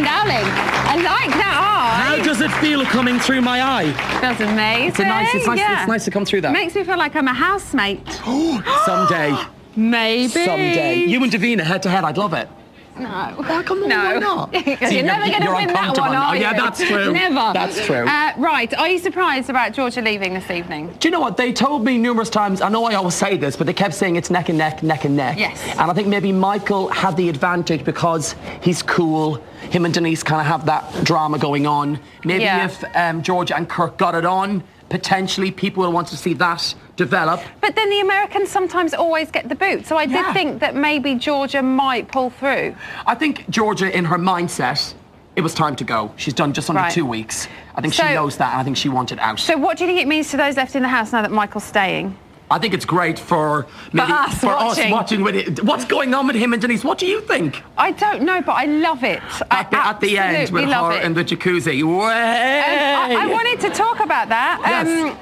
darling. I like that eye. How does it feel coming through my eye? Feels amazing. It's nice to come through that. Makes me feel like I'm a housemate. Someday. Maybe. Someday. You and Davina head to head, I'd love it. No. Oh, come on, why not? You're never going to win that one, are you? Yeah, that's true. Never. That's true. Right, are you surprised about Georgia leaving this evening? Do you know what? They told me numerous times, I know I always say this, but they kept saying it's neck and neck, neck and neck. Yes. And I think maybe Michael had the advantage because he's cool. Him and Denise kind of have that drama going on. Maybe if Georgia and Kirk got it on, potentially people will want to see that develop. But then the Americans sometimes always get the boot, so I did think that maybe Georgia might pull through. I think Georgia, in her mindset, it was time to go. She's done just under 2 weeks. I think she knows that, and I think she wanted out. So what do you think it means to those left in the house now that Michael's staying? I think it's great for us watching with it. What's going on with him and Denise? What do you think? I don't know, but I love it. At the end with her in the jacuzzi. I wanted to talk about that. Yes.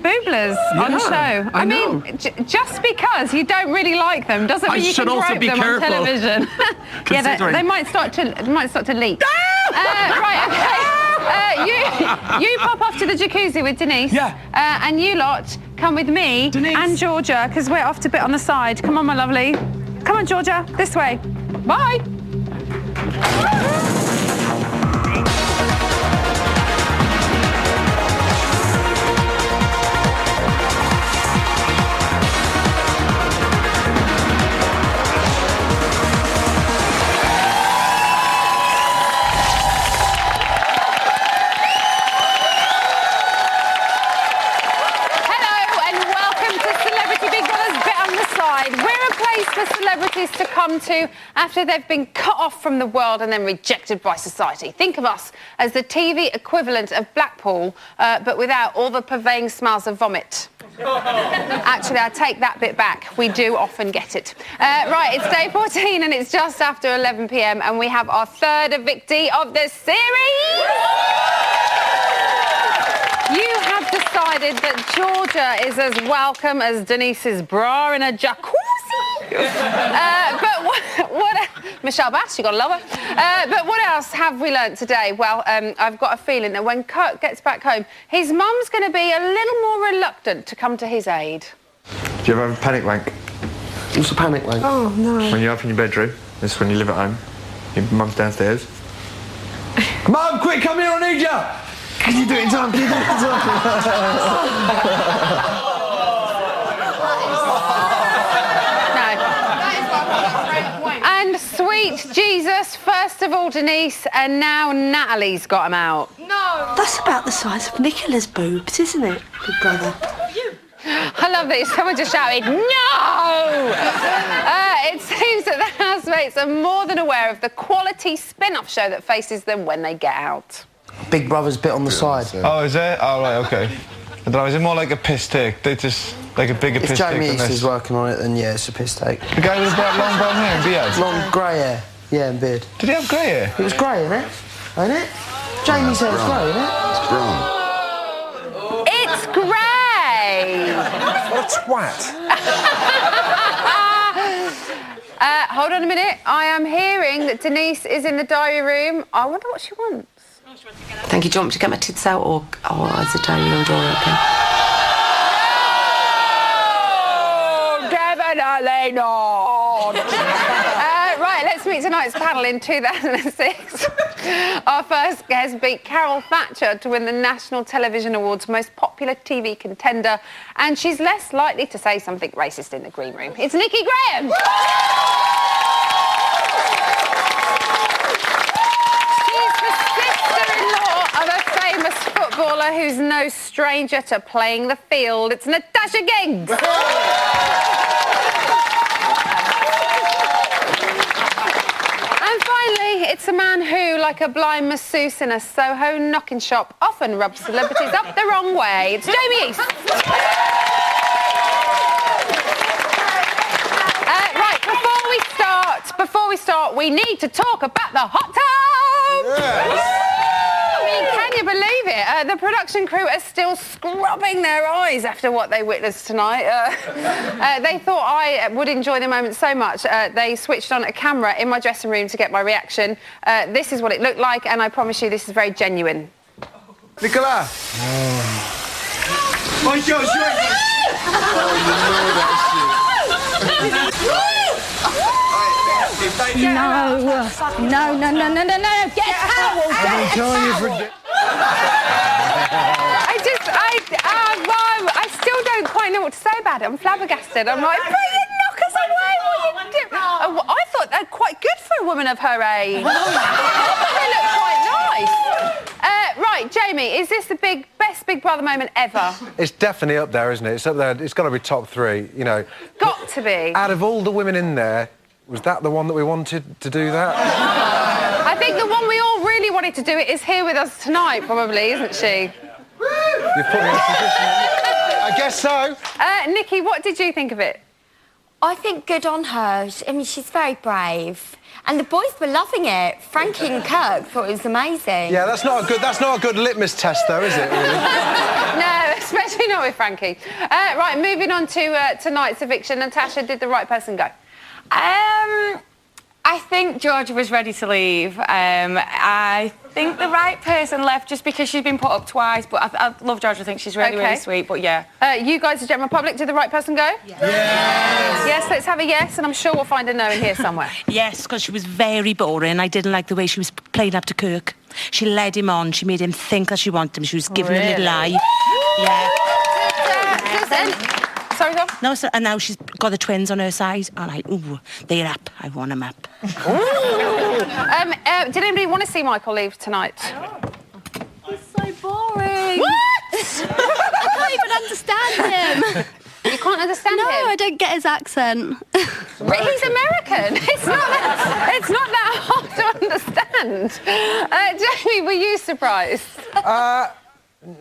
Booblers on the show. I know. mean, just because you don't really like them doesn't mean you can rope them on television. Yeah, they might start to leak. Right, okay. You pop off to the jacuzzi with Denise. Yeah. And you lot come with me and Georgia, because we're off to bit on the side. Come on, my lovely. Come on, Georgia. This way. Bye. For celebrities to come to after they've been cut off from the world and then rejected by society. Think of us as the TV equivalent of Blackpool, but without all the purveying smells of vomit. Actually, I take that bit back. We do often get it. Right, it's day 14 and it's just after 11 p.m. and we have our third evictee of the series. You have decided that Georgia is as welcome as Denise's bra in a jacuzzi. But what Michelle Bass, you gotta love her. But what else have we learnt today? Well, I've got a feeling that when Kirk gets back home, his mum's going to be a little more reluctant to come to his aid. Do you ever have a panic wank? What's a panic wank? Oh, no. When you're up in your bedroom, this is when you live at home. Your mum's downstairs. Mum, quick, come here, I need you! Can you do it in time? Can you do it in time? And sweet Jesus, first of all Denise, and now Natalie's got him out. No! That's about the size of Nicola's boobs, isn't it, big brother? I love that someone just shouted, no! It seems that the housemates are more than aware of the quality spin-off show that faces them when they get out. Big brother's bit on the side. Oh, is it? Oh, right, OK. I don't know, is it more like a piss take? They just, like a bigger piss take than this? If Jamie East is working on it, then yeah, it's a piss take. The guy with the long brown hair and beard? Long grey hair, yeah, and beard. Did he have grey hair? It was grey, isn't it? Ain't it? Jamie said it's grey, isn't it? It's brown. It's grey! What a twat. Hold on a minute. I am hearing that Denise is in the diary room. I wonder what she wants. Thank you. Do you want me to get my tits out or is the diary room door open? No! Definitely not! Right, let's meet tonight's panel. In 2006, our first guest beat Carol Thatcher to win the National Television Awards Most Popular TV Contender, and she's less likely to say something racist in the green room. It's Nikki Graham! Footballer who's no stranger to playing the field. It's Natasha Giggs. And finally, it's a man who, like a blind masseuse in a Soho knocking shop, often rubs celebrities up the wrong way. It's Jamie East. Right, before we start, we need to talk about the hot tub. Yes. Can you believe it? The production crew are still scrubbing their eyes after what they witnessed tonight. They thought I would enjoy the moment so much, they switched on a camera in my dressing room to get my reaction. This is what it looked like, and I promise you this is very genuine. Nicolas! My God, No, get a towel! I've been telling you for... I still don't quite know what to say about it. I'm flabbergasted. I'm like, bring it, knock us away, what are you doing? I thought they're quite good for a woman of her age. I thought they looked quite nice. Right, Jamie, is this the best Big Brother moment ever? It's definitely up there, isn't it? It's up there. It's got to be top 3, you know. Got to be. Out of all the women in there, was that the one that we wanted to do that? I think the one we all really wanted to do it is here with us tonight, probably, isn't she? You've put me in a position. I guess so. Nikki, what did you think of it? I think good on her. I mean, she's very brave. And the boys were loving it. Frankie and Kirk thought it was amazing. Yeah, that's not a good litmus test, though, is it? Really? No, especially not with Frankie. Right, moving on to tonight's eviction. Natasha, did the right person go? I think Georgia was ready to leave. I think the right person left just because she's been put up twice, but I love Georgia. I think she's really, really sweet, but yeah. You guys, the general public, did the right person go? Yes. Yes, let's have a yes, and I'm sure we'll find a no in here somewhere. Yes, because she was very boring. I didn't like the way she was playing up to Kirk. She led him on. She made him think that she wanted him. She was giving him a little eye. Yeah. Sorry, Dom? No, so, and now she's got the twins on her side. I'm like, ooh, they're up. I want them up. Did anybody want to see Michael leave tonight? He's so boring. What? I can't even understand him. You can't understand him? No, I don't get his accent. He's American. It's not that hard to understand. Jamie, were you surprised?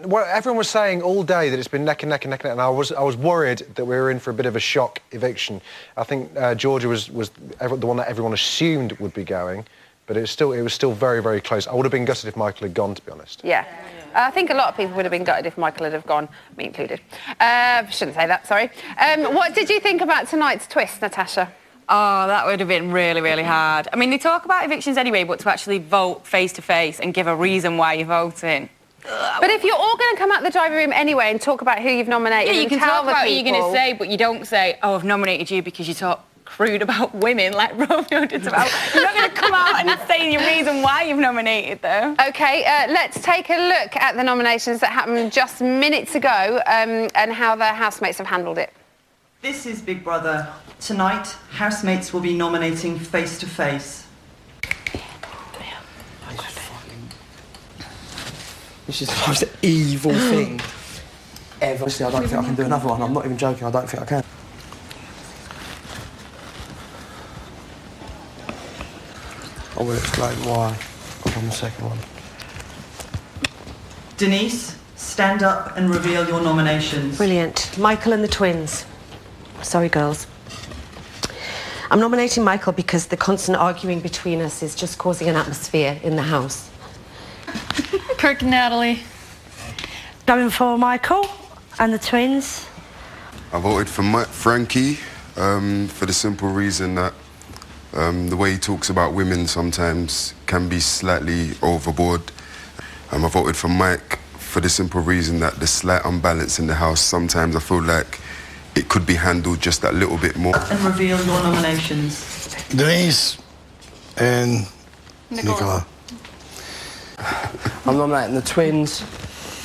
Well, everyone was saying all day that it's been neck and neck and neck and neck, and I was worried that we were in for a bit of a shock eviction. I think Georgia was the one that everyone assumed would be going, but it was still very, very close. I would have been gutted if Michael had gone, to be honest. Yeah. I think a lot of people would have been gutted if Michael had have gone, me included. Shouldn't say that, sorry. What did you think about tonight's twist, Natasha? Oh, that would have been really, really hard. I mean, they talk about evictions anyway, but to actually vote face-to-face and give a reason why you're voting... But if you're all going to come out the driving room anyway and talk about who you've nominated, yeah, you can tell talk about the what you're going to say, but you don't say, "Oh, I've nominated you because you talk crude about women," like Romeo did about. You're not going to come out and say your reason why you've nominated them. OK, let's take a look at the nominations that happened just minutes ago and how their housemates have handled it. This is Big Brother. Tonight, housemates will be nominating face to face. This is the most evil thing ever. Honestly, I don't think I can do another one. I'm not even joking. I don't think I can. I will explain why on the second one. Denise, stand up and reveal your nominations. Brilliant. Michael and the twins. Sorry, girls. I'm nominating Michael because the constant arguing between us is just causing an atmosphere in the house. Kirk and Natalie. Going for Michael and the twins. I voted for Frankie for the simple reason that the way he talks about women sometimes can be slightly overboard. I voted for Mike for the simple reason that the slight unbalance in the house, sometimes I feel like it could be handled just that little bit more. And reveal your nominations. Denise and Nicola. I'm nominating the twins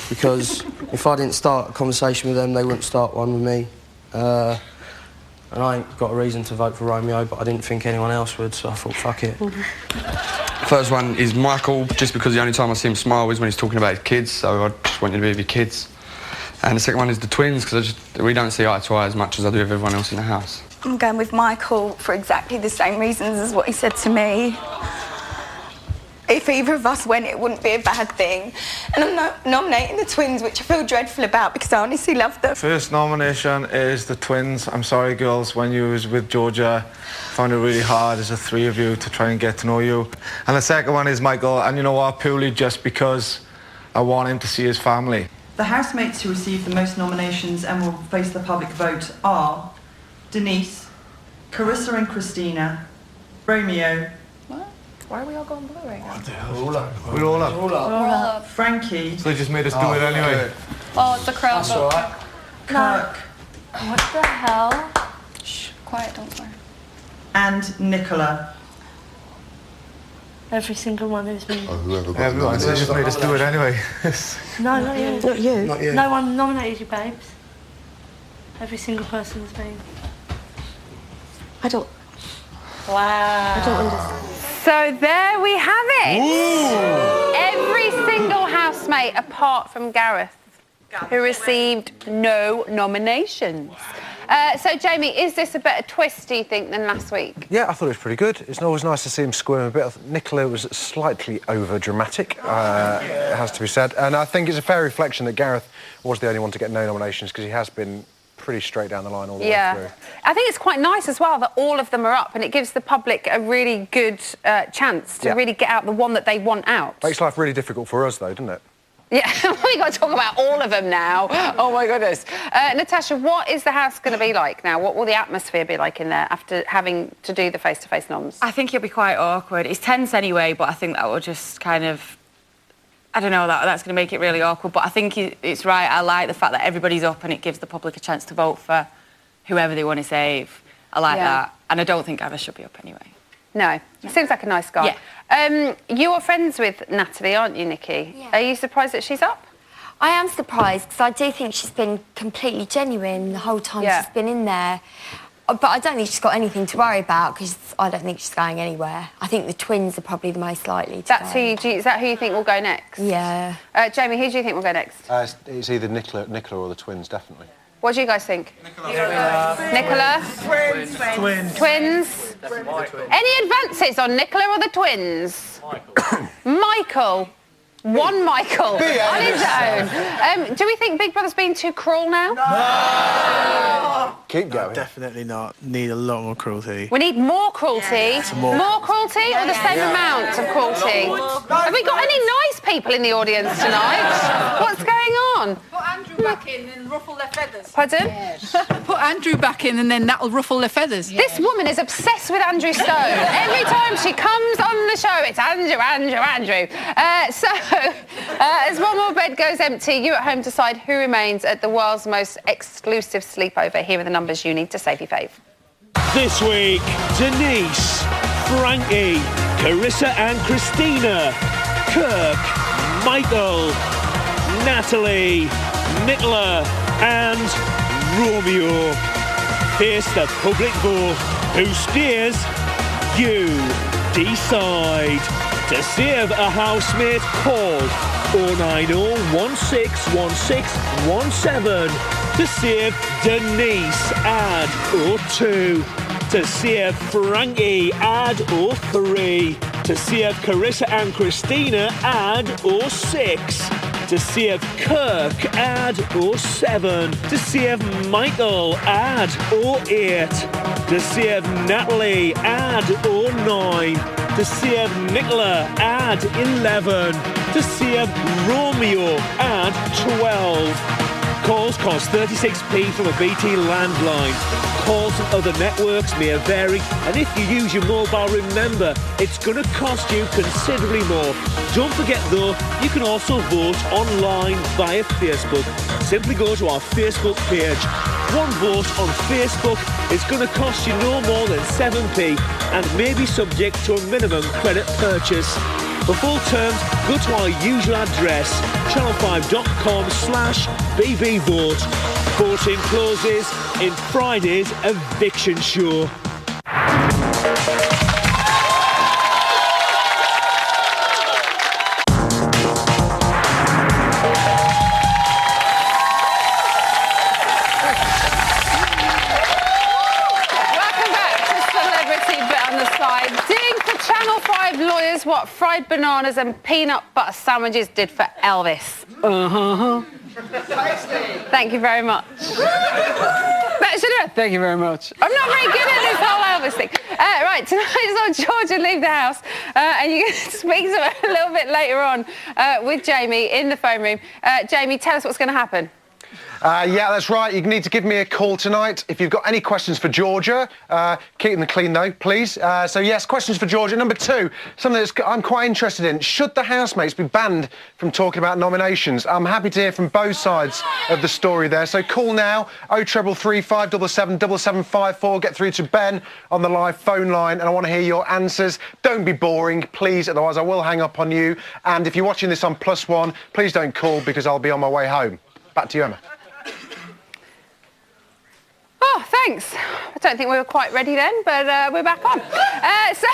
because if I didn't start a conversation with them, they wouldn't start one with me. And I ain't got a reason to vote for Romeo, but I didn't think anyone else would, so I thought, fuck it. First one is Michael, just because the only time I see him smile is when he's talking about his kids, so I just want you to be with your kids. And the second one is the twins, because we don't see eye to eye as much as I do with everyone else in the house. I'm going with Michael for exactly the same reasons as what he said to me. If either of us went, it wouldn't be a bad thing. And I'm nominating the twins, which I feel dreadful about because I honestly love them. First nomination is the twins. I'm sorry, girls, when you was with Georgia, found it really hard as the three of you to try and get to know you. And the second one is Michael, and you know what, purely just because I want him to see his family. The housemates who received the most nominations and will face the public vote are Denise, Carissa and Christina, Romeo. What? Why are we all going blue right now? We're all up. Frankie. So they just made us do it anyway. Oh, it's a crowd vote. Kirk. What the hell? Shh, quiet, don't swear. And Nicola. Every single one who's been... Whoever got Everyone, so they just made us do it anyway. No, not you. Not you. Not you. No one nominated you, babes. Every single person has been. I don't Wow. understand. So there we have it. Every single housemate apart from Gareth, who received no nominations. So, Jamie, is this a better twist, do you think, than last week? Yeah, I thought it was pretty good. It's always nice to see him squirm a bit. Nicola was slightly over-dramatic, it has to be said. And I think it's a fair reflection that Gareth was the only one to get no nominations, because he has been pretty straight down the line all the way through. I think it's quite nice as well that all of them are up, and it gives the public a really good chance to really get out the one that they want out. Makes life really difficult for us, though, doesn't it? Yeah, we got to talk about all of them now. Oh my goodness. Natasha, what is the house going to be like now? What will the atmosphere be like in there after having to do the face-to-face noms? I think it'll be quite awkward. It's tense anyway, but I think that will just kind of... I don't know, that's going to make it really awkward, but I think it's right. I like the fact that everybody's up and it gives the public a chance to vote for whoever they want to save. I like that. And I don't think Gareth should be up anyway. No, he seems like a nice guy. Yeah. You're friends with Natalie, aren't you, Nikki? Yeah. Are you surprised that she's up? I am surprised, because I do think she's been completely genuine the whole time she's been in there. But I don't think she's got anything to worry about, because I don't think she's going anywhere. I think the twins are probably the most likely to go. Is that who you think will go next? Yeah. Jamie, who do you think will go next? It's either Nicola or the twins, definitely. What do you guys think? Nicola? Twins. Any advances on Nicola or the twins? Michael. One Michael on his own. Do we think Big Brother's been too cruel now? No! Keep going. Definitely not. Need a lot more cruelty. We need more cruelty. More. More cruelty or the same amount of cruelty? Have we got any nice people in the audience tonight? What's going on? Put Andrew back in and ruffle their feathers. Pardon? Put Andrew back in and then that'll ruffle their feathers. This woman is obsessed with Andrew Stone. Every time she comes on the show, it's Andrew, Andrew, Andrew. As one more bed goes empty, you at home decide who remains at the world's most exclusive sleepover. Here are the numbers you need to save your fave. This week, Denise, Frankie, Carissa and Christina, Kirk, Michael, Natalie, Nicola and Romeo. Here's the public vote. Who steers? You decide. To save a housemate, call 090161617. To save Denise, add 02. To save Frankie, add 03. To save Carissa and Christina, add 06. To save Kirk, add 07. To save Michael, add 08. To save Natalie, add 09. To save Nicola, add 11. To save Romeo, add 12. Calls cost 36p from a BT landline. Calls from other networks may vary, and if you use your mobile, remember, it's going to cost you considerably more. Don't forget though, you can also vote online via Facebook. Simply go to our Facebook page. One vote on Facebook is going to cost you no more than 7p and may be subject to a minimum credit purchase. For full terms, go to our usual address, channel5.com/bbvote. Voting closes in Friday's eviction show. Channel 5 lawyers what fried bananas and peanut butter sandwiches did for Elvis. Thank you very much. That's enough. Thank you very much. I'm not very good at this whole Elvis thing. Right, tonight is on Georgia Leave the House, and you can speak to her a little bit later on with Jamie in the phone room. Jamie, tell us what's going to happen. Yeah, that's right. You need to give me a call tonight if you've got any questions for Georgia. Keep them clean, though, please. So, yes, questions for Georgia. Number 2, something that I'm quite interested in. Should the housemates be banned from talking about nominations? I'm happy to hear from both sides of the story there. So call now, 0333 577 7754. Get through to Ben on the live phone line, and I want to hear your answers. Don't be boring, please, otherwise I will hang up on you. And if you're watching this on +1, please don't call because I'll be on my way home. Back to you, Emma. Oh, thanks. I don't think we were quite ready then, but we're back on. So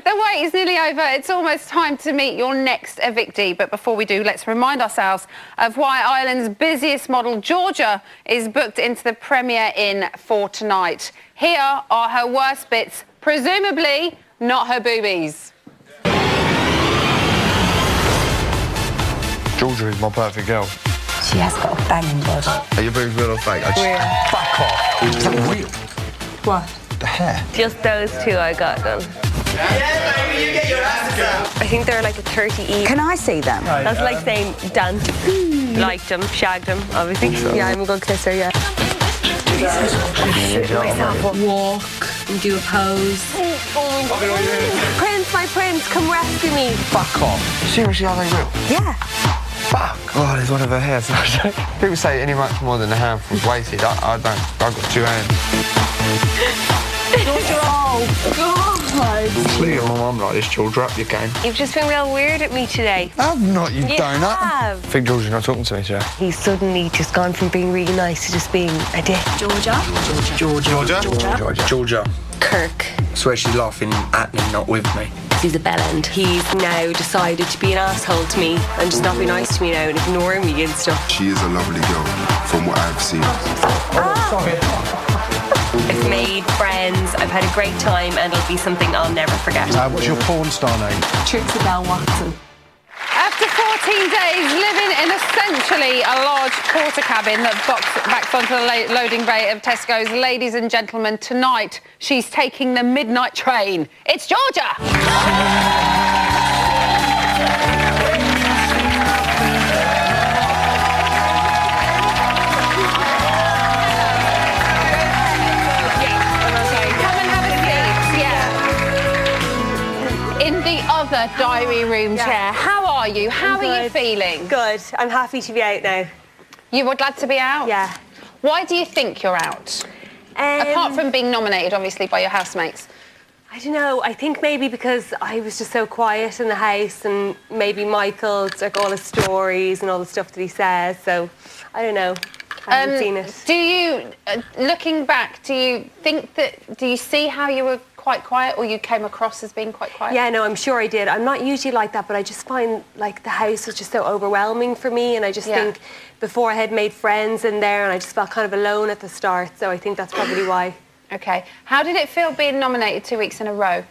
the wait is nearly over. It's almost time to meet your next evictee. But before we do, let's remind ourselves of why Ireland's busiest model, Georgia, is booked into the Premier Inn for tonight. Here are her worst bits, presumably not her boobies. Georgia is my perfect girl. She has got a banging body. Are your boobs real or fake? Fuck off. Is that real? What? The hair. Just those 2 I got done. Yeah, baby, you get your asses out. I think they're like a 30E. Can I see them? That's like saying dance. Liked them, shagged them, obviously. Yeah, I'm a good kisser, yeah. Walk and do a pose. Prince, my prince, come rescue me. Fuck off. Seriously, are they real? Yeah. Fuck. Oh, there's one of her hairs. People say any much more than a handful's wasted. I don't. I've got 2 hands. Oh, God. Clearly, my mum like this, Georgia. Up your game. You've just been real weird at me today. I've not, you You donut. have. I think Georgia's not talking to me today. He's suddenly just gone from being really nice to just being a dick. Georgia? Georgia. Kirk. I swear she's laughing at me, not with me. He's a bellend. He's now decided to be an asshole to me and just not be nice to me now and ignoring me and stuff. She is a lovely girl, from what I've seen. I've made friends, I've had a great time, and it'll be something I'll never forget. What's your porn star name? Trixie Bell Watson. After 14 days living in essentially a large porter cabin that backs onto the loading bay of Tesco's, ladies and gentlemen, tonight she's taking the midnight train. It's Georgia! Other diary room chair. How are you? How are you feeling? Good. I'm happy to be out now. You were glad to be out? Yeah. Why do you think you're out? Apart from being nominated, obviously, by your housemates. I don't know. I think maybe because I was just so quiet in the house, and maybe Michael's like all his stories and all the stuff that he says. So I don't know. I haven't seen it. Do you, looking back, do you see how you were quite quiet, or you came across as being quite quiet? Yeah, no, I'm sure I did. I'm not usually like that, but I just find like the house was just so overwhelming for me, and I just think before I had made friends in there, and I just felt kind of alone at the start, so I think that's probably why. Okay. How did it feel being nominated 2 weeks in a row?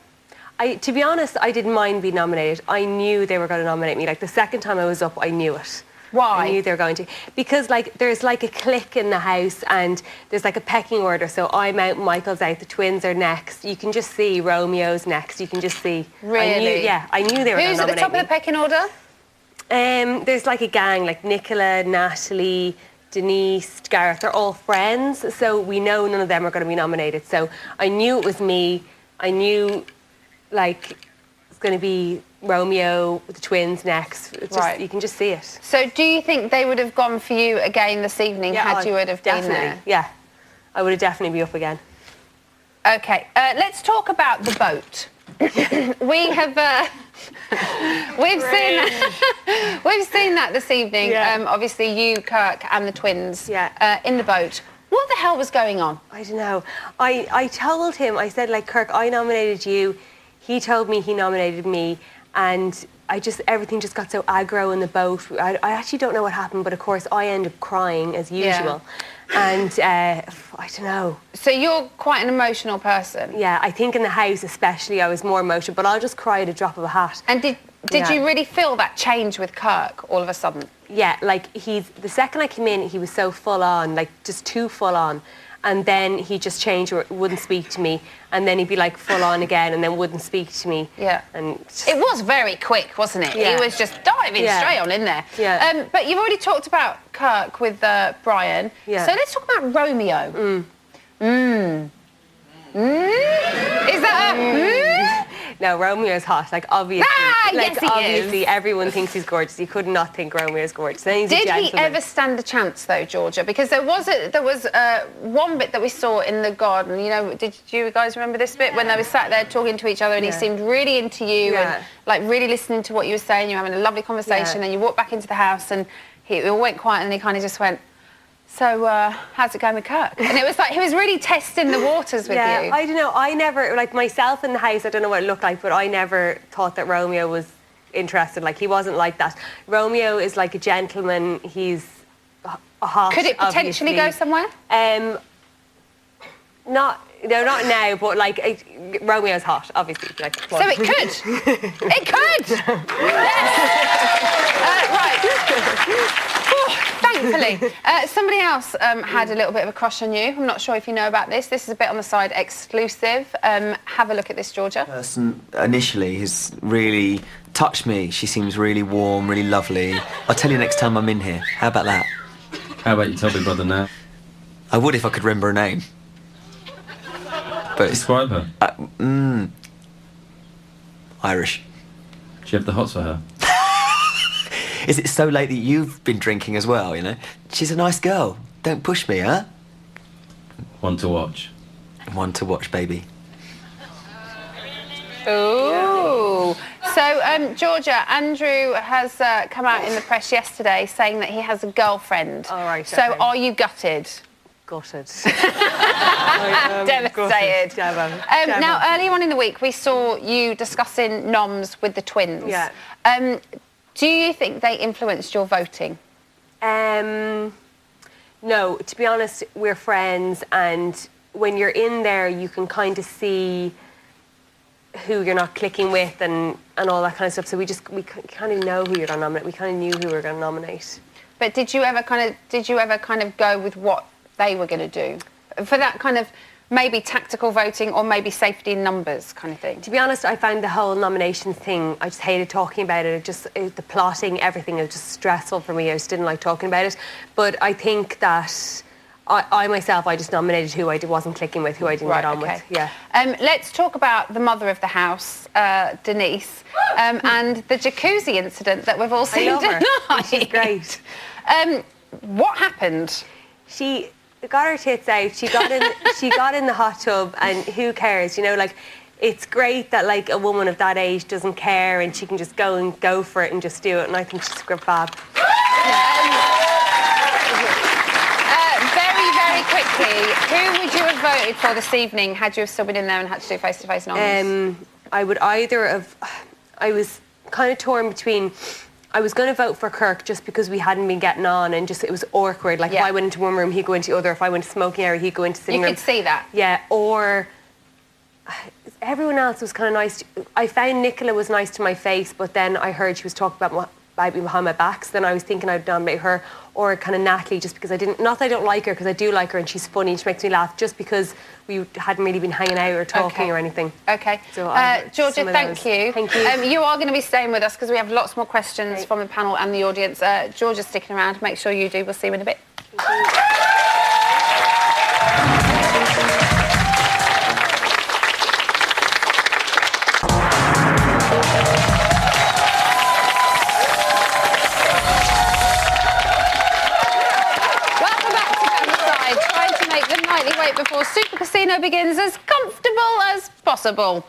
To be honest, I didn't mind being nominated. I knew they were going to nominate me. Like the second time I was up, I knew it. Why? I knew they were going to. Because like there's like a clique in the house, and there's like a pecking order. So I'm out, Michael's out, the twins are next. You can just see Romeo's next. You can just see. Really? I knew they were going to nominate me. Who's at the top of the pecking order? There's like a gang, like Nicola, Natalie, Denise, Gareth. They're all friends, so we know none of them are going to be nominated. So I knew it was me. I knew like it's going to be Romeo with the twins next. It's just, you can just see it. So do you think they would have gone for you again this evening had you would have been there? Yeah, I would have definitely been up again. Okay, let's talk about the boat. We have we've seen that this evening. Obviously you, Kirk, and the twins in the boat. What the hell was going on? I don't know. I told him, I said, like, Kirk, I nominated you. He told me he nominated me, and everything just got so aggro in the boat. I actually don't know what happened, but of course I ended up crying as usual. And I don't know. So you're quite an emotional person? Yeah, I think in the house especially I was more emotional, but I'll just cry at a drop of a hat. And did you really feel that change with Kirk all of a sudden? Yeah, like the second I came in, he was so full on, like just too full on. and then he just changed or wouldn't speak to me, and then he'd be like full on again and then wouldn't speak to me. Yeah. And it was very quick, wasn't it? Yeah. He was just diving straight on in there. Yeah. But you've already talked about Kirk with Brian. Yeah. So let's talk about Romeo. Is that a No, Romeo's hot. Like, obviously. yes, he obviously, is. everyone thinks he's gorgeous. You could not think Romeo's gorgeous. Then he's a Did he gentleman. ever stand a chance, though, Georgia? Because there was one bit that we saw in the garden. You know, did you guys remember this bit when they were sat there talking to each other, and he seemed really into you and like really listening to what you were saying. You were having a lovely conversation, and you walked back into the house, and he all went quiet, and he kind of just went, "So, how's it going with Kirk?" And it was like he was really testing the waters with you. I don't know. I never, like, myself in the house, I don't know what it looked like, but I never thought that Romeo was interested. Like, he wasn't like that. Romeo is like a gentleman. He's a hot. Could it potentially go somewhere? Not now, but like Romeo's hot, obviously. Like, so it could. It could. Right. Thankfully. Somebody else had a little bit of a crush on you. I'm not sure if you know about this. This is a bit on the side exclusive. Have a look at this, Georgia. Person initially has really touched me. She seems really warm, really lovely. I'll tell you next time I'm in here. How about that? How about you tell me brother now? I would if I could remember her name. But describe her. Irish. Do you have the hots for her? Is it so late that you've been drinking as well, you know? She's a nice girl. Don't push me, huh? One to watch. One to watch, baby. Ooh. So, Georgia, Andrew has come out in the press yesterday saying that he has a girlfriend. All right. So, are you gutted? Gutted. Devastated. Gutted. Now, earlier on in the week, we saw you discussing noms with the twins. Yeah. Do you think they influenced your voting? No, to be honest, we're friends, and when you're in there, you can kind of see who you're not clicking with and all that kind of stuff. So we kind of know who you're going to nominate. We kind of knew who we were going to nominate. But did you ever kind of go with what they were going to do for that kind of maybe tactical voting or maybe safety in numbers kind of thing? To be honest, I found the whole nominations thing, I just hated talking about it. The plotting, everything, it was just stressful for me. I just didn't like talking about it. But I think that I myself, I just nominated who I wasn't clicking with, who I didn't get on with. Yeah. Let's talk about the mother of the house, Denise, and the jacuzzi incident that we've all seen tonight. She's great. What happened? She got her tits out. She got in the hot tub, and who cares? You know, like, it's great that like a woman of that age doesn't care and she can just go for it and just do it. And I think she's fab. Very quickly, who would you have voted for this evening had you have still been in there and had to do face-to-face noms? I would either have. I was kind of torn between. I was going to vote for Kirk just because we hadn't been getting on and just it was awkward. Like, if I went into one room, he'd go into the other. If I went to smoking area, he'd go into sitting room. You could see that. Yeah, or everyone else was kind of nice. I found Nicola was nice to my face, but then I heard she was talking about me behind my back, so then I was thinking I'd nominate her, or kind of Natalie, just because I didn't. Not that I don't like her, because I do like her and she's funny and she makes me laugh, just because we hadn't really been hanging out or talking or anything. Okay. So Georgia, thank you. Thank you. You are going to be staying with us because we have lots more questions from the panel and the audience. Georgia's sticking around. Make sure you do. We'll see you in a bit. Before Super Casino begins as comfortable as possible.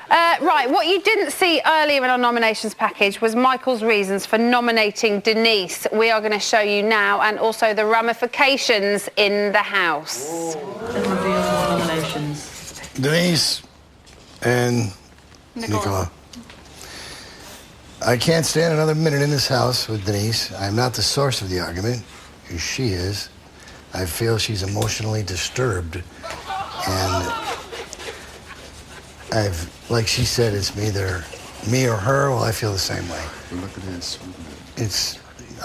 Right, what you didn't see earlier in our nominations package was Michael's reasons for nominating Denise. We are going to show you now, and also the ramifications in the house. Nominations. Denise and Nicola. I can't stand another minute in this house with Denise. I'm not the source of the argument, as she is. I feel she's emotionally disturbed, and like she said, it's either me or her. Well, I feel the same way. Look at this.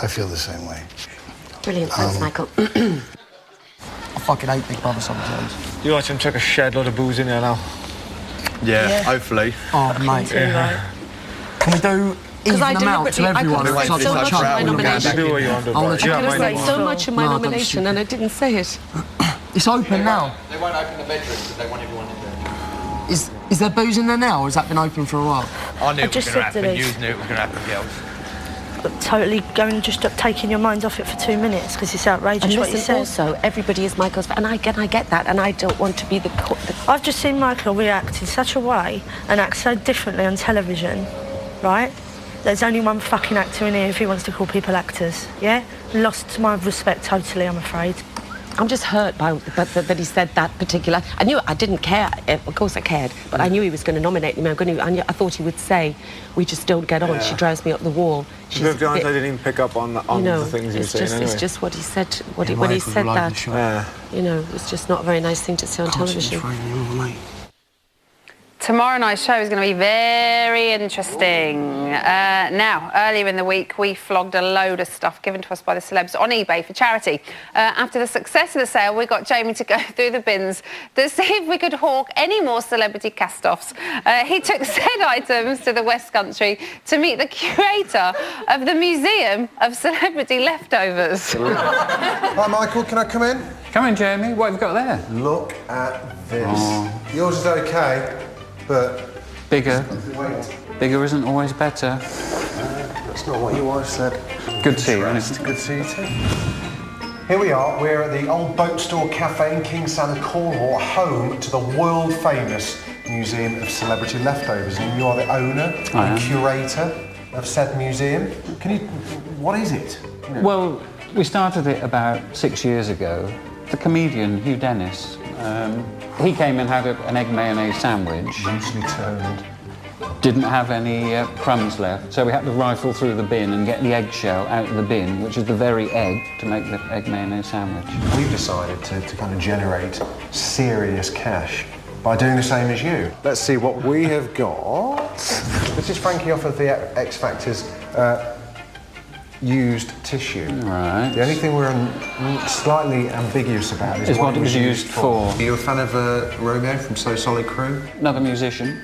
I feel the same way. Brilliant, thanks, Michael. I fucking hate Big Brother sometimes. You watch him chuck a shed load of booze in here now. Yeah, hopefully. Oh, mate. Yeah. Can we do even them out to everyone? I could've So said so much in my nomination. Do what you want to, boy. I You have could have mine. said So much in my nomination and I didn't say it. It's open now. They won't open the bedroom because they want everyone in there. Is there booze in there now, or has that been open for a while? I knew it was just going to said happen. Denise. You knew it was going to happen, girls. Totally going just taking your mind off it for 2 minutes because it's outrageous And what you listen, said. also, everybody is Michael's fan, and I get that, and I don't want to be the... I've just seen Michael react in such a way and act so differently on television, right? There's only one fucking actor in here if he wants to call people actors, yeah? Lost my respect totally, I'm afraid. I'm just hurt by that he said that particular... I knew I didn't care. Of course I cared, but I knew he was going to nominate me. I thought he would say, we just don't get on. She drives me up the wall. To be honest, I didn't even pick up on the things he was saying anyway. It's just what he said, when he said that. You know, it's just not a very nice thing to say on television. Tomorrow night's show is going to be very interesting. Now, earlier in the week, we flogged a load of stuff given to us by the celebs on eBay for charity. After the success of the sale, we got Jamie to go through the bins to see if we could hawk any more celebrity cast-offs. He took said items to the West Country to meet the curator of the Museum of Celebrity Leftovers. Hi, Michael, can I come in? Come in, Jamie. What have you got there? Look at this. Yours is okay, but... Bigger. Wait. Bigger isn't always better. That's not what your wife said. Good to see you, honest. Good to see you too. Here we are. We're at the Old Boat Store Cafe in Kingston, Cornwall, home to the world-famous Museum of Celebrity Leftovers. And you are the owner and curator of said museum. What is it? Well, we started it about 6 years ago. The comedian Hugh Dennis, he came and had an egg mayonnaise sandwich. Loosely turned. Didn't have any crumbs left, so we had to rifle through the bin and get the eggshell out of the bin, which is the very egg, to make the egg mayonnaise sandwich. We've decided to kind of generate serious cash by doing the same as you. Let's see what we have got. This is Frankie off of the X Factor's used tissue. Right. The only thing we're slightly ambiguous about is what it was used for. Are you a fan of Romeo from So Solid Crew? Another musician.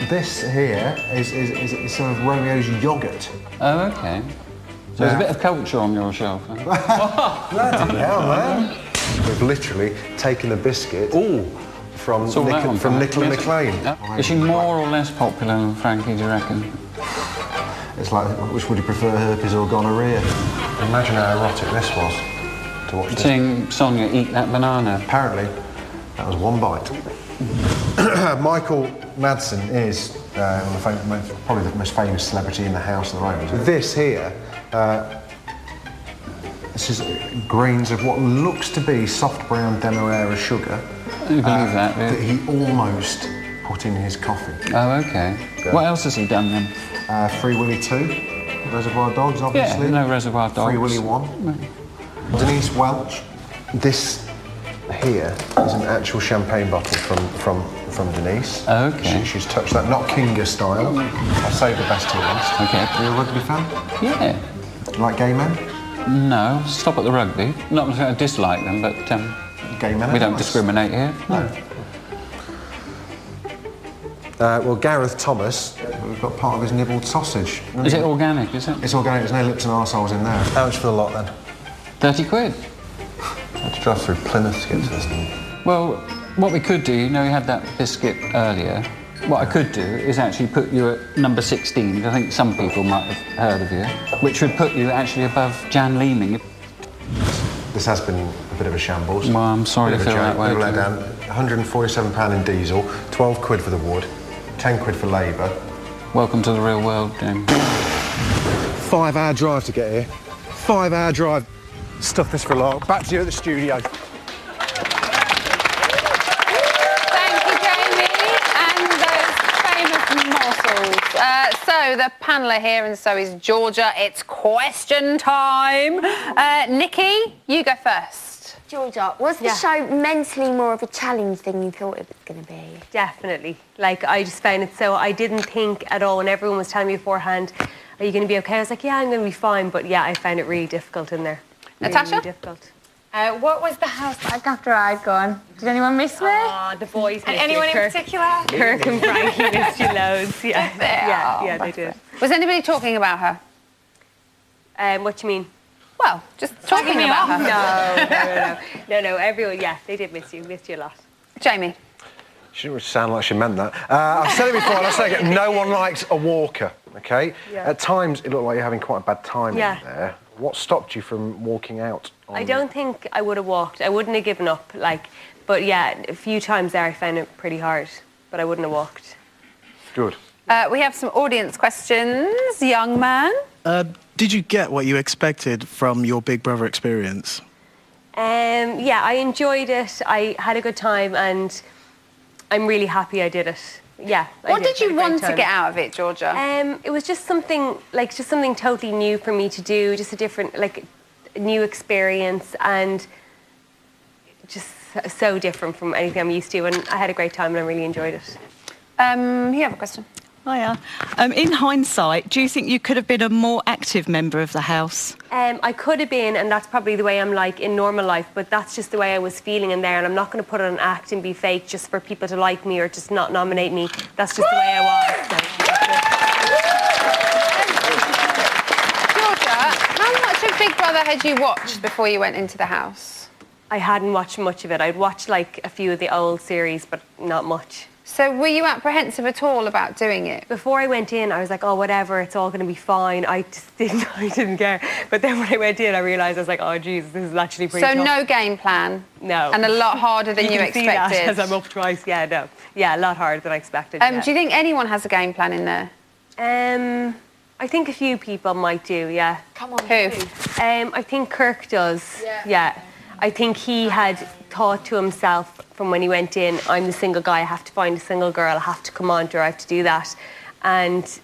This here is some of Romeo's yoghurt. Oh, okay. So there's a bit of culture on your shelf. Huh? Bloody hell, man. We've literally taken the biscuit from Nicola McLean. Yeah. Is she more or less popular than Frankie, do you reckon? It's like, which would you prefer, herpes or gonorrhea? Imagine how erotic this was to watch. Seeing Sonia eat that banana. Apparently, that was one bite. Michael Madsen is probably the most famous celebrity in the house at the moment. This here, this is grains of what looks to be soft brown demerara sugar. You believe that, yeah? That he almost put in his coffee. Oh, okay. What else has he done then? Free Willy 2, Reservoir Dogs, obviously. Yeah, no Reservoir Dogs. Free Willy 1. Denise Welch. This here is an actual champagne bottle from Denise. Okay. She's touched that, not Kinga style. I'll save the best to last. Okay. Are you a rugby fan? Yeah. Like gay men? No, stop at the rugby. Not that I dislike them, but gay men. We don't discriminate here. No. Well, Gareth Thomas, we've got part of his nibbled sausage. Is it organic, is it? It's organic, there's no lips and arseholes in there. How much for the lot then? 30 quid. I had to drive through Plymouth to get to this thing. Well, what we could do, you know, you had that biscuit earlier. What I could do is actually put you at number 16, I think some people might have heard of you, which would put you actually above Jan Leeming. This has been a bit of a shambles. Well, I'm sorry to feel that way. We let down £147 in diesel, 12 quid for the wood, 10 quid for labour. Welcome to the real world, James. 5-hour drive to get here. 5-hour drive. Stuff this for a lot. Back to you at the studio. Thank you, Jamie, and those famous morsels. So the panel are here, and so is Georgia. It's question time. Nikki, you go first. Georgia, was the show mentally more of a challenge than you thought it was going to be? Definitely. Like, I just found it so... I didn't think at all, and everyone was telling me beforehand, are you going to be okay? I was like, yeah, I'm going to be fine. But, yeah, I found it really difficult in there. Natasha? Really difficult. What was the house like after I'd gone? Did anyone miss me? The boys missed anyone you. in particular? Kirk and Frankie missed you loads. Yeah, they did. Was anybody talking about her? What do you mean? Well, just talking about her. No, everyone, yeah, they did miss you a lot. Jamie? She didn't sound like she meant that. I've said it before, and I'll say it again, no one likes a walker, OK? Yeah. At times, it looked like you're having quite a bad time in Yeah. there. What stopped you from walking out? I don't think I would have walked. I wouldn't have given up, but yeah, a few times there I found it pretty hard, but I wouldn't have walked. Good. We have some audience questions. Young man? Did you get what you expected from your Big Brother experience? Yeah, I enjoyed it. I had a good time, and I'm really happy I did it. Yeah. What did you want to get out of it, Georgia? It was just something totally new for me to do, just a different, new experience, and just so different from anything I'm used to. And I had a great time, and I really enjoyed it. You have a question? Hiya. In hindsight, do you think you could have been a more active member of the house? I could have been, and that's probably the way I'm like in normal life, but that's just the way I was feeling in there, and I'm not going to put on an act and be fake just for people to like me or just not nominate me. That's just the way I was. Georgia, how much of Big Brother had you watched before you went into the house? I hadn't watched much of it. I'd watched a few of the old series, but not much. So were you apprehensive at all about doing it? Before I went in, I was like, oh, whatever, it's all going to be fine. I didn't care. But then when I went in, I realised, I was like, oh, Jesus, this is actually pretty tough. So no game plan? No. And a lot harder than you can see that expected? as I'm up twice, yeah, no. Yeah, a lot harder than I expected. Do you think anyone has a game plan in there? I think a few people might do, yeah. Come on. Who? I think Kirk does, yeah. I think he had thought to himself from when he went in, I'm the single guy, I have to find a single girl, I have to come on to her, I have to do that. And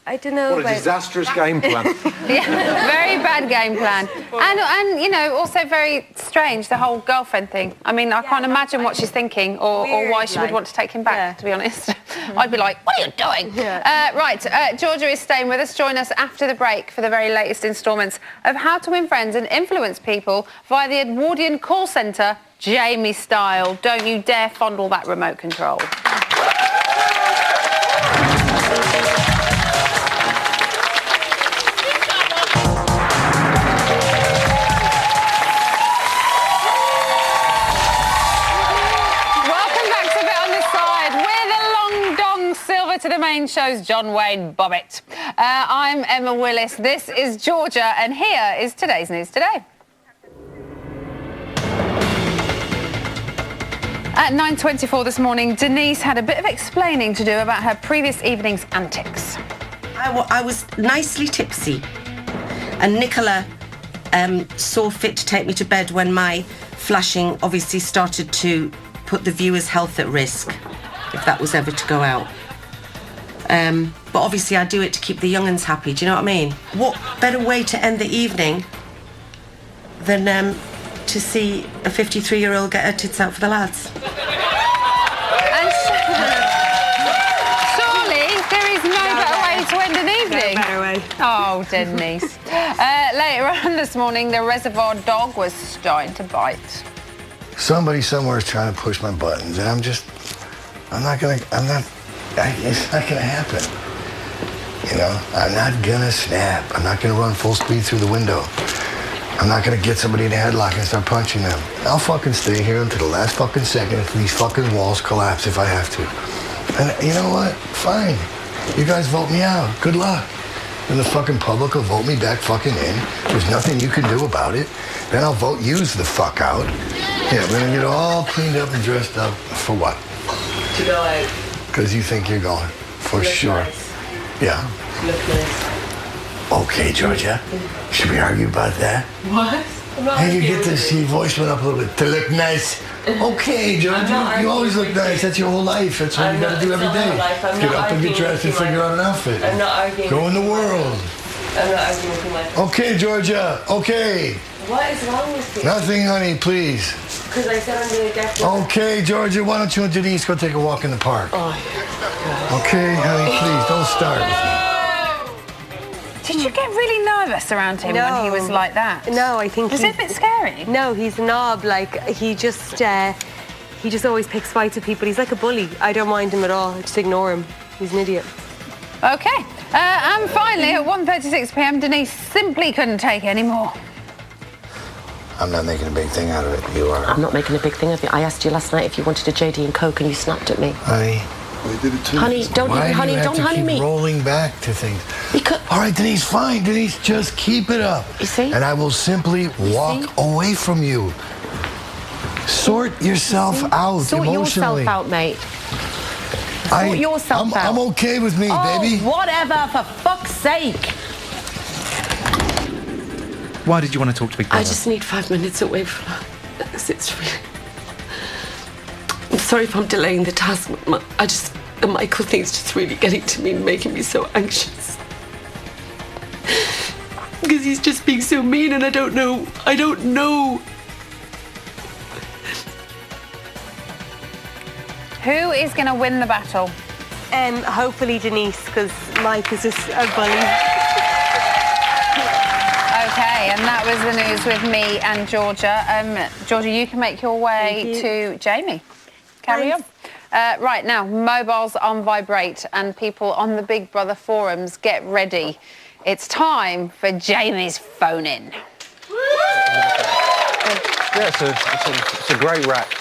I don't know. What a disastrous game plan. Yeah, very bad game plan. And you know, also very strange, the whole girlfriend thing. I mean, I can't imagine what she's thinking or why she would want to take him back, to be honest. I'd be like, what are you doing? Right, Georgia is staying with us. Join us after the break for the very latest instalments of How to Win Friends and Influence People via the Edwardian call centre, Jamie style. Don't you dare fondle that remote control. To the main show's John Wayne Bobbitt. I'm Emma Willis. This is Georgia, and here is today's news today. At 9:24 this morning, Denise had a bit of explaining to do about her previous evening's antics. I was nicely tipsy, and Nicola saw fit to take me to bed when my flashing obviously started to put the viewer's health at risk, if that was ever to go out. But obviously I do it to keep the young'uns happy, do you know what I mean? What better way to end the evening than to see a 53-year-old get her tits out for the lads? And surely there is no better way to end an evening. No better way. Oh, Denise. Later on this morning, the reservoir dog was starting to bite. Somebody somewhere is trying to push my buttons, and it's not gonna happen. You know, I'm not gonna snap. I'm not gonna run full speed through the window. I'm not gonna get somebody in a headlock and start punching them. I'll fucking stay here until the last fucking second if these fucking walls collapse if I have to. And you know what? Fine. You guys vote me out. Good luck. And the fucking public will vote me back fucking in. There's nothing you can do about it. Then I'll vote yous the fuck out. Yeah, we're gonna get all cleaned up and dressed up. For what? To go out. Because you think you're going. For sure. Nice. Yeah. Look nice. Okay, Georgia. Should we argue about that? What? Hey, you get this, your voice went up a little bit. To look nice. Okay, Georgia. You always look nice. That's your whole life. That's what you gotta do every day. Get up and get dressed and figure out an outfit. I'm not arguing. Go in the world. I'm not arguing with you, Michael. Okay, Georgia. Okay. What is wrong with you? Nothing, honey, please. Because I said I'm being a deaf. Okay, Georgia, why don't you and Denise go take a walk in the park? Oh, okay, honey, please, don't start with me. Did you get really nervous around him when he was like that? No, I think Was it a bit scary? No, he's a knob. Like, he just always picks fights with people. He's like a bully. I don't mind him at all. I just ignore him. He's an idiot. OK. And finally, at 1:36 p.m, Denise simply couldn't take any more. I'm not making a big thing out of it. You are. I'm not making a big thing of it. I asked you last night if you wanted a JD and Coke and you snapped at me. Honey. We did it too. Honey, don't honey me. Rolling back to things. Because... All right, Denise, fine. Denise, just keep it up. You see? And I will simply walk away from you. Sort yourself out emotionally. Sort yourself out, mate. Sort yourself out. I'm okay with me, baby. Whatever, for fuck's sake. Why did you want to talk to Big Brother? I just need 5 minutes away from her. It's really... I'm sorry if I'm delaying the task. The Michael thing's just really getting to me and making me so anxious. Because he's just being so mean and I don't know. Who is going to win the battle? Hopefully Denise, because Mike is just a bully. OK, and that was the news with me and Georgia. Georgia, you can make your way to Jamie. Carry on. Right now, mobiles on vibrate and people on the Big Brother forums, get ready. It's time for Jamie's phone-in. Yeah, it's a great rack.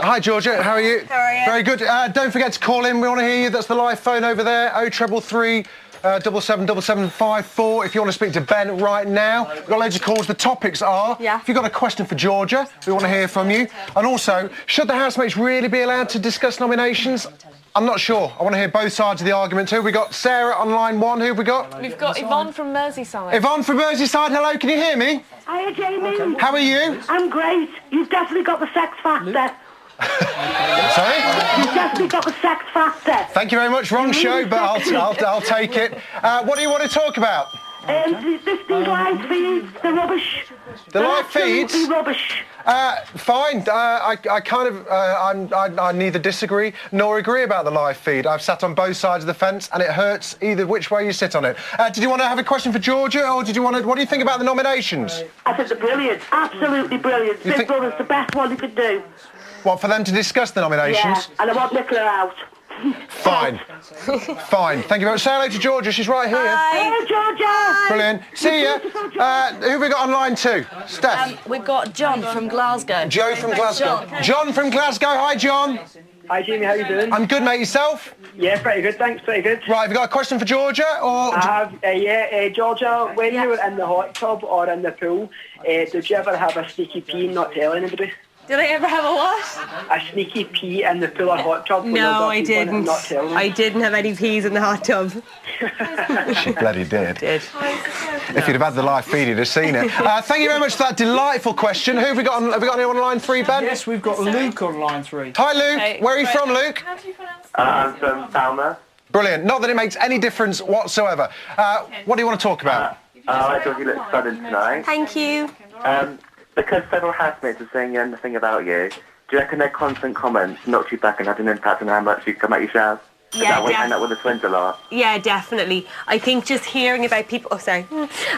Hi, Georgia. How are you? How are you? Very good. Don't forget to call in. We want to hear you. That's the live phone over there. 0333 777754. If you want to speak to Ben right now, we've got loads of calls. The topics are: if you've got a question for Georgia, we want to hear from you. And also, should the housemates really be allowed to discuss nominations? I'm not sure. I want to hear both sides of the argument too. We got Sarah on line 1. Who have we got? We've got Yvonne from Merseyside. Yvonne from Merseyside. Hello, can you hear me? Hiya, Jamie. How are you? I'm great. You've definitely got the sex factor. Sorry? You've definitely got the sex factor. Thank you very much. Wrong show, but I'll take it. What do you want to talk about? These live feeds, the rubbish. The live feeds? Absolutely rubbish. Fine. I neither disagree nor agree about the live feed. I've sat on both sides of the fence, and it hurts either which way you sit on it. Did you want to have a question for Georgia, or did you want to? What do you think about the nominations? I think they're brilliant. Absolutely brilliant. Big Brother's the best one you could do. What, for them to discuss the nominations? Yeah, and I want Nicola out. Fine. Fine. Thank you very much. Say hello to Georgia. She's right here. Hi, Georgia. Brilliant. See ya. Who have we got on line 2? Steph. We've got John from Glasgow. Joe from Glasgow. John from Glasgow. Hi, John. Hi, Jamie. How you doing? I'm good, mate. Yourself? Yeah, pretty good. Thanks. Pretty good. Right. Have you got a question for Georgia, or? I have. Georgia. When you were in the hot tub or in the pool, did you ever have a sneaky pee and not tell anybody? Did I ever have a what? A sneaky pee in the pool or hot tub? No, I didn't. I didn't have any peas in the hot tub. She bloody did. If you'd have had the live feed, you'd have seen it. Thank you very much for that delightful question. Who have we got on? Have we got anyone on line 3, Ben? Yes, we've got Luke on line 3. Hi, Luke. Hey, where are you from, Luke? How do you pronounce I'm from Palmer. Brilliant. Not that it makes any difference whatsoever. What do you want to talk about? I thought you looked stunning tonight. Thank you. Because several housemates are saying anything about you, do you reckon their constant comments knocked you back and had an impact on how much you come out your shower? Is that why you hang out with the twins a lot? Yeah, definitely. I think just hearing about people... Oh, sorry.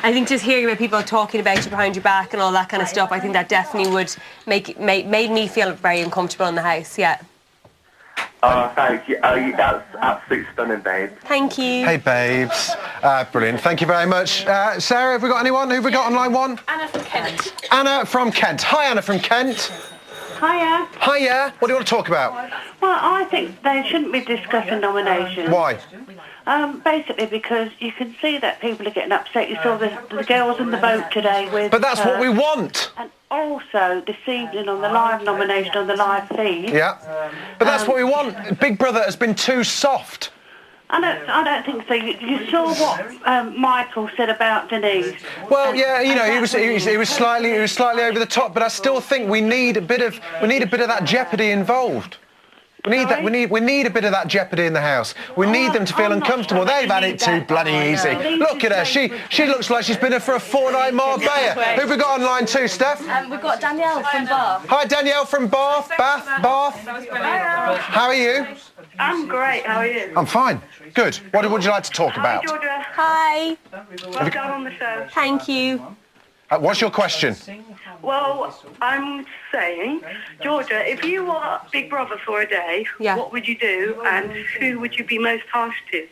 I think just hearing about people talking about you behind your back and all that kind of stuff, I think that definitely would made me feel very uncomfortable in the house, yeah. Oh, thank you. That's absolutely stunning, babe. Thank you. Hey, babes. Brilliant. Thank you very much. Sarah, have we got anyone? Who have we got on line 1? Anna from Kent. Anna from Kent. Hi, Anna from Kent. Hiya. Hiya. What do you want to talk about? Well, I think they shouldn't be discussing nominations. Why? Basically because you can see that people are getting upset. You saw the girls in the boat today with... But that's what we want. And also this evening on the live nomination on the live feed. Yeah. But that's what we want. Big Brother has been too soft. I don't think so. You saw what Michael said about Denise. Well, yeah, you know, he was slightly over the top, but I still think we need a bit of that jeopardy involved. We need a bit of that jeopardy in the house. We need them to feel uncomfortable. They've had it too bloody easy. Look at her. She looks like she's been here for a fortnight in Marbella. Who have we got on line 2, Steph? We've got Danielle from Bath. Hi, Danielle from Bath. Bath. How are you? I'm great. How are you? I'm fine. Good. What would you like to talk about? Hi, Georgia. Hi. Well done on the show. Thank you. What's your question? Well, I'm saying, Georgia, if you were Big Brother for a day, what would you do and who would you be most harsh to?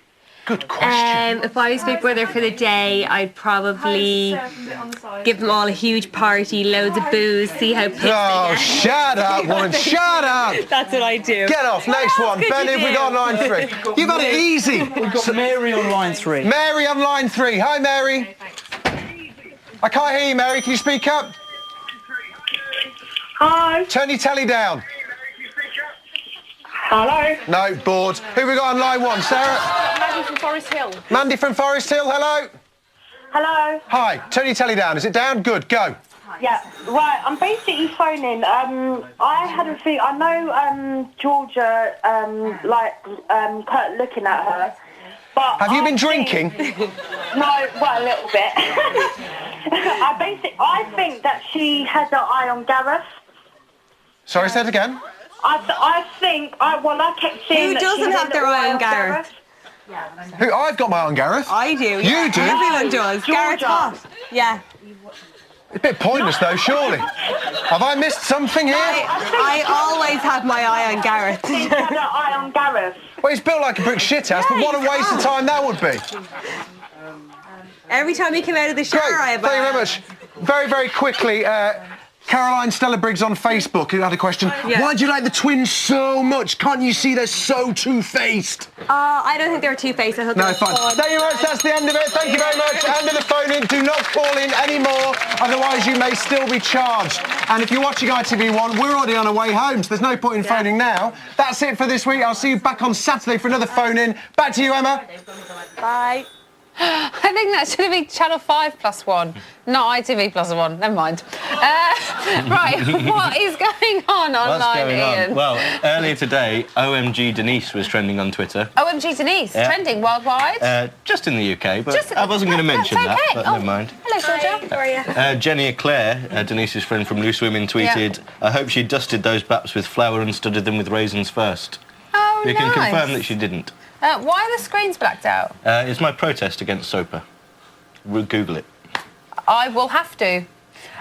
Good question. If I was Big Brother for the day, I'd probably give them all a huge party, loads of booze, see how pissed they get. Shut up, woman, shut up! That's what I do. Get off, next one. Ben, have we got on line 3? You've had it easy. We've got Mary on line 3. Mary on line 3. Hi, Mary. I can't hear you, Mary. Can you speak up? Hi. Turn your telly down. Hello. No, bored. Who we got on line 1? Sarah? Mandy from Forest Hill. Mandy from Forest Hill, hello? Hello. Hi, turn your telly down. Is it down? Good, go. Yeah, right. I'm basically phoning. I had a thing. I know Georgia Kurt looking at her, but have you been drinking? No, well, a little bit. I think that she has her eye on Gareth. Sorry, say it again. I kept seeing. Who that doesn't she had have their a eye on Gareth? Who? I've got my eye on Gareth. I do. You do? Everyone does. Gareth's hot. Yeah. It's a bit pointless, though, surely. Have I missed something here? I always have my eye on Gareth. She's had her eye on Gareth. Well, he's built like a brick shithouse, but what a waste of time that would be. Every time he came out of the shower, Great, I have thank you very much. Very, very quickly, Caroline Stella Briggs on Facebook who had a question. Yeah. Why do you like the twins so much? Can't you see they're so two-faced? I don't think they're two-faced. I hope No, they're fine. Thank you very much. That's the end of it. Thank you very much. End of the phone in. Do not call in anymore, otherwise you may still be charged. And if you're watching ITV1, we're already on our way home, so there's no point in phoning now. That's it for this week. I'll see you back on Saturday for another phone in. Back to you, Emma. Bye. I think that should have been Channel 5+1, not ITV +1. Never mind. Right, what is going on online, Ian? Well, earlier today, OMG Denise was trending on Twitter. OMG Denise, trending worldwide? Just in the UK, but I wasn't going to mention that, but never mind. Hello, Georgia. How are you? Jenny Eclair, Denise's friend from Loose Women, tweeted, I hope she dusted those baps with flour and studded them with raisins first. Oh, You can nice. confirm that she didn't. Why are the screens blacked out? It's my protest against SOPA. We'll Google it. I will have to.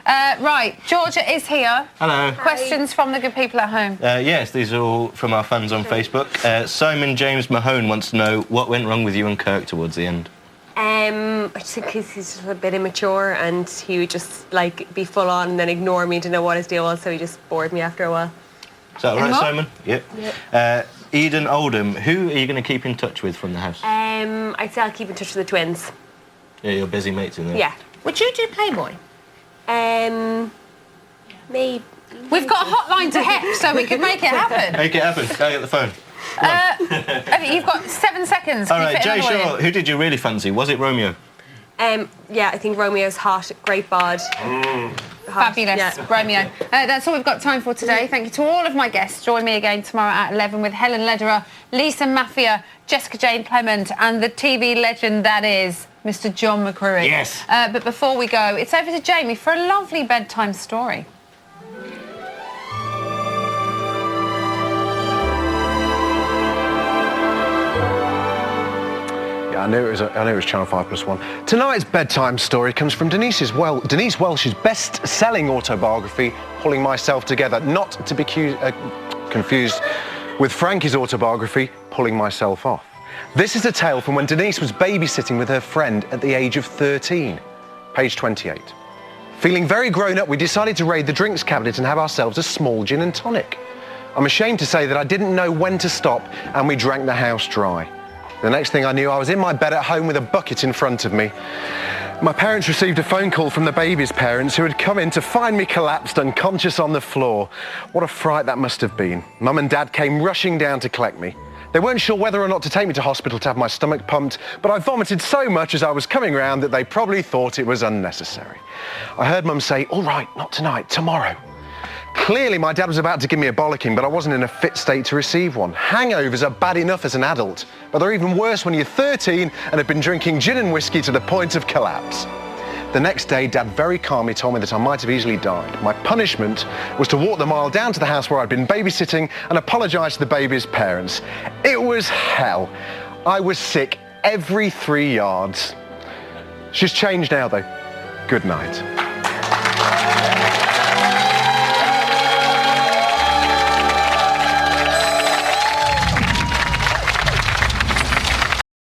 Right, Georgia is here. Hello. Questions from the good people at home. Yes, these are all from our fans on Facebook. Simon James Mahone wants to know what went wrong with you and Kirk towards the end. I just think he's just a bit immature and he would just be full on and then ignore me to know what his deal was, so he just bored me after a while. Is that all right, Simon? Yep. Eden Oldham, who are you going to keep in touch with from the house? I'd say I'll keep in touch with the twins. Yeah, your busy mates in there. Yeah. Would you do Playboy? Maybe. We've got a hotline to HEP, so we could make it happen. Make it happen. Go get the phone. You've got 7 seconds. All right, Jay Shaw, who did you really fancy? Was it Romeo? Yeah, I think Romeo's hot, great bod. Fabulous, Romeo. That's all we've got time for today. Thank you to all of my guests. Join me again tomorrow at 11 with Helen Lederer, Lisa Mafia, Jessica Jane Clement and the TV legend that is Mr. John McCreary. Yes. But before we go, it's over to Jamie for a lovely bedtime story. I knew it was Channel 5+1. Tonight's bedtime story comes from Denise Welsh's best-selling autobiography, Pulling Myself Together, not to be confused with Frankie's autobiography, Pulling Myself Off. This is a tale from when Denise was babysitting with her friend at the age of 13. Page 28. Feeling very grown up, we decided to raid the drinks cabinet and have ourselves a small gin and tonic. I'm ashamed to say that I didn't know when to stop and we drank the house dry. The next thing I knew, I was in my bed at home with a bucket in front of me. My parents received a phone call from the baby's parents who had come in to find me collapsed unconscious on the floor. What a fright that must have been. Mum and Dad came rushing down to collect me. They weren't sure whether or not to take me to hospital to have my stomach pumped, but I vomited so much as I was coming round that they probably thought it was unnecessary. I heard Mum say, "All right, not tonight, tomorrow." Clearly, my dad was about to give me a bollocking, but I wasn't in a fit state to receive one. Hangovers are bad enough as an adult, but they're even worse when you're 13 and have been drinking gin and whiskey to the point of collapse. The next day, Dad very calmly told me that I might have easily died. My punishment was to walk the mile down to the house where I'd been babysitting and apologise to the baby's parents. It was hell. I was sick every 3 yards. She's changed now, though. Good night.